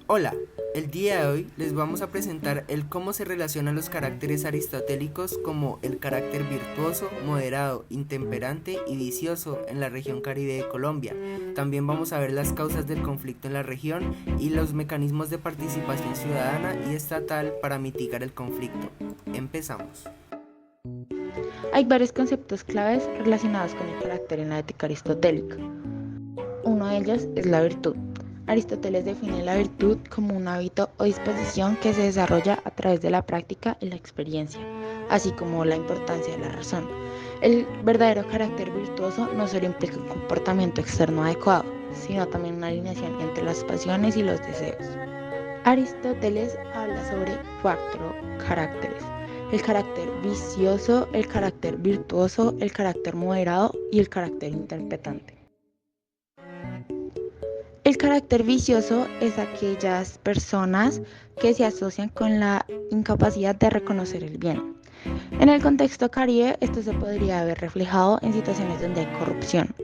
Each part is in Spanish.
Hola, el día de hoy les vamos a presentar el cómo se relacionan los caracteres aristotélicos como el carácter virtuoso, moderado, intemperante y vicioso en la región Caribe de Colombia. También vamos a ver las causas del conflicto en la región y los mecanismos de participación ciudadana y estatal para mitigar el conflicto. Empezamos. Hay varios conceptos claves relacionados con el carácter en la ética aristotélica. Uno de ellos es la virtud. Aristóteles define la virtud como un hábito o disposición que se desarrolla a través de la práctica y la experiencia, así como la importancia de la razón. El verdadero carácter virtuoso no solo implica un comportamiento externo adecuado, sino también una alineación entre las pasiones y los deseos. Aristóteles habla sobre cuatro caracteres: el carácter vicioso, el carácter virtuoso, el carácter moderado y el carácter interpretante. El carácter vicioso es aquellas personas que se asocian con la incapacidad de reconocer el bien. En el contexto caribe, esto se podría ver reflejado en situaciones donde hay corrupción,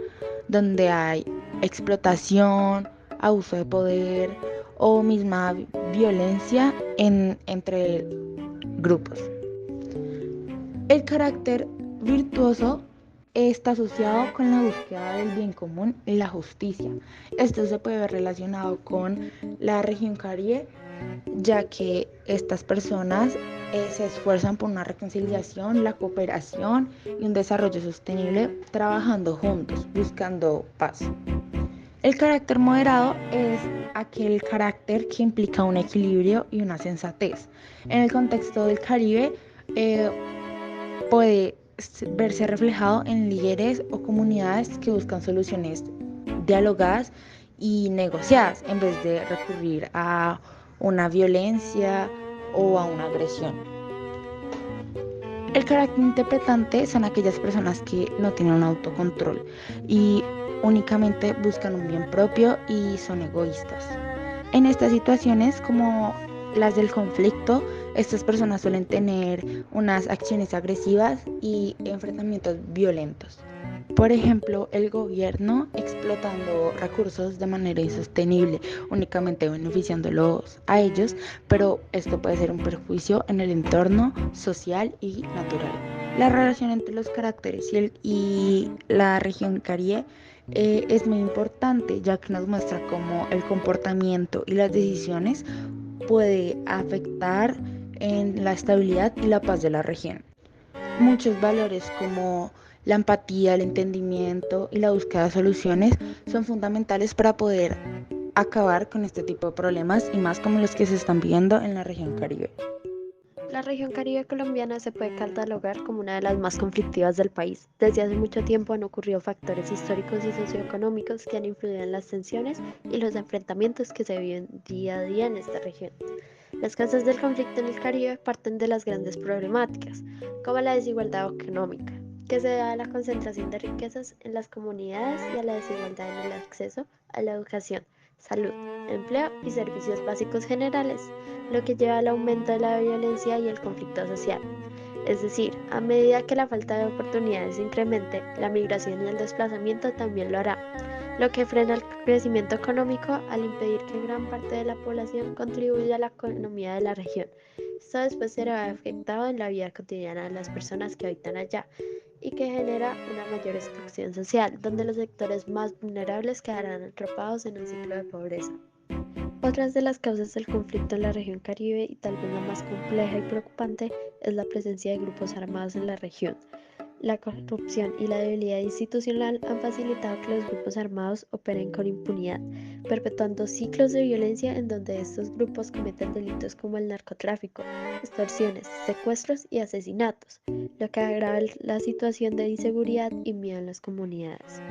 donde hay explotación, abuso de poder o misma violencia entre grupos. El carácter virtuoso está asociado con la búsqueda del bien común y la justicia. Esto se puede ver relacionado con la región Caribe, ya que estas personas se esfuerzan por una reconciliación, la cooperación y un desarrollo sostenible, trabajando juntos, buscando paz. El carácter moderado es aquel carácter que implica un equilibrio y una sensatez. En el contexto del Caribe, eh, puede verse reflejado en líderes o comunidades que buscan soluciones dialogadas y negociadas en vez de recurrir a una violencia o a una agresión. El carácter interpretante son aquellas personas que no tienen un autocontrol y únicamente buscan un bien propio y son egoístas. En estas situaciones, como las del conflicto, estas personas suelen tener unas acciones agresivas y enfrentamientos violentos. Por ejemplo, el gobierno explotando recursos de manera insostenible, únicamente beneficiándolos a ellos, pero esto puede ser un perjuicio en el entorno social y natural. La relación entre los caracteres y la región Caribe es muy importante, ya que nos muestra cómo el comportamiento y las decisiones puede afectar en la estabilidad y la paz de la región. Muchos valores como la empatía, el entendimiento y la búsqueda de soluciones son fundamentales para poder acabar con este tipo de problemas y más como los que se están viendo en la región Caribe. La región Caribe colombiana se puede catalogar como una de las más conflictivas del país. Desde hace mucho tiempo han ocurrido factores históricos y socioeconómicos que han influido en las tensiones y los enfrentamientos que se viven día a día en esta región. Las causas del conflicto en el Caribe parten de las grandes problemáticas, como la desigualdad económica, que se da a la concentración de riquezas en las comunidades y a la desigualdad en el acceso a la educación, salud, empleo y servicios básicos generales, lo que lleva al aumento de la violencia y el conflicto social. Es decir, a medida que la falta de oportunidades incremente, la migración y el desplazamiento también lo hará, lo que frena el crecimiento económico al impedir que gran parte de la población contribuya a la economía de la región. Esto después será afectado en la vida cotidiana de las personas que habitan allá y que genera una mayor exclusión social, donde los sectores más vulnerables quedarán atrapados en un ciclo de pobreza. Otras de las causas del conflicto en la región Caribe, y tal vez la más compleja y preocupante, es la presencia de grupos armados en la región. La corrupción y la debilidad institucional han facilitado que los grupos armados operen con impunidad, perpetuando ciclos de violencia en donde estos grupos cometen delitos como el narcotráfico, extorsiones, secuestros y asesinatos, lo que agrava la situación de inseguridad y miedo en las comunidades.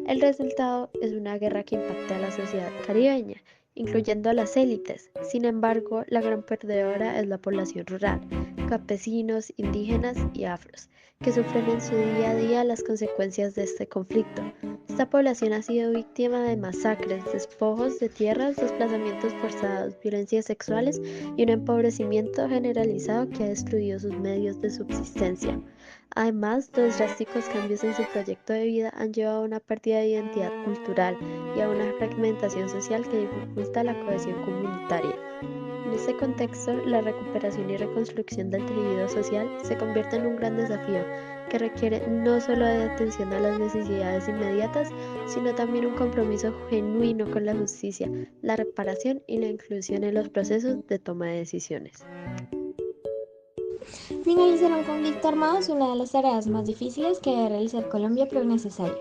El resultado es una guerra que impacta a la sociedad caribeña, incluyendo a las élites. Sin embargo, la gran perdedora es la población rural, campesinos, indígenas y afros, que sufren en su día a día las consecuencias de este conflicto. Esta población ha sido víctima de masacres, despojos de tierras, desplazamientos forzados, violencias sexuales y un empobrecimiento generalizado que ha destruido sus medios de subsistencia. Además, los drásticos cambios en su proyecto de vida han llevado a una pérdida de identidad cultural y a una fragmentación social que dificulta la cohesión comunitaria. En este contexto, la recuperación y reconstrucción del tejido social se convierte en un gran desafío que requiere no solo de atención a las necesidades inmediatas, sino también un compromiso genuino con la justicia, la reparación y la inclusión en los procesos de toma de decisiones. Finalizar un conflicto armado es una de las tareas más difíciles que debe realizar Colombia, pero necesaria.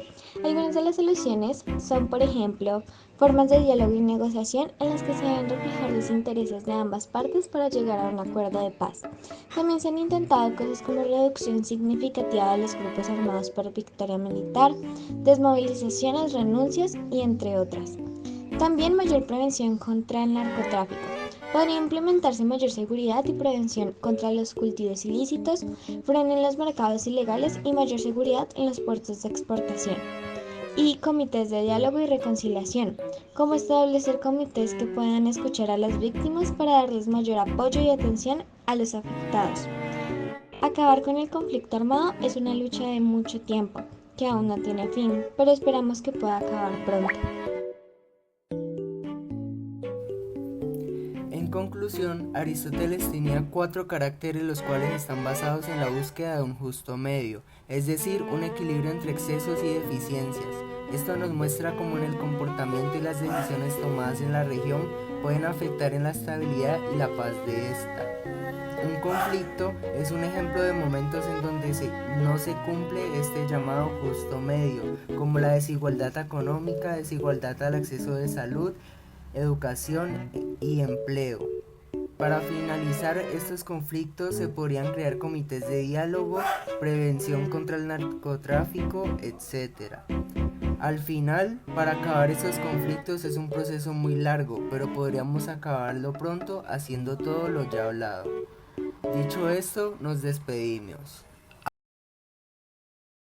Algunas de las soluciones son, por ejemplo, formas de diálogo y negociación en las que se deben reflejar los intereses de ambas partes para llegar a un acuerdo de paz. También se han intentado cosas como reducción significativa de los grupos armados por victoria militar, desmovilizaciones, renuncias y entre otras. También mayor prevención contra el narcotráfico. Podría implementarse mayor seguridad y prevención contra los cultivos ilícitos, freno en los mercados ilegales y mayor seguridad en los puertos de exportación. Y comités de diálogo y reconciliación, como establecer comités que puedan escuchar a las víctimas para darles mayor apoyo y atención a los afectados. Acabar con el conflicto armado es una lucha de mucho tiempo, que aún no tiene fin, pero esperamos que pueda acabar pronto. En conclusión, Aristóteles tenía 4 caracteres los cuales están basados en la búsqueda de un justo medio, es decir, un equilibrio entre excesos y deficiencias. Esto nos muestra cómo en el comportamiento y las decisiones tomadas en la región pueden afectar en la estabilidad y la paz de esta. Un conflicto es un ejemplo de momentos en donde no se cumple este llamado justo medio, como la desigualdad económica, desigualdad al acceso de salud, educación y empleo. Para finalizar estos conflictos se podrían crear comités de diálogo, prevención contra el narcotráfico, etc. Al final, para acabar estos conflictos es un proceso muy largo, pero podríamos acabarlo pronto haciendo todo lo ya hablado. Dicho esto, nos despedimos.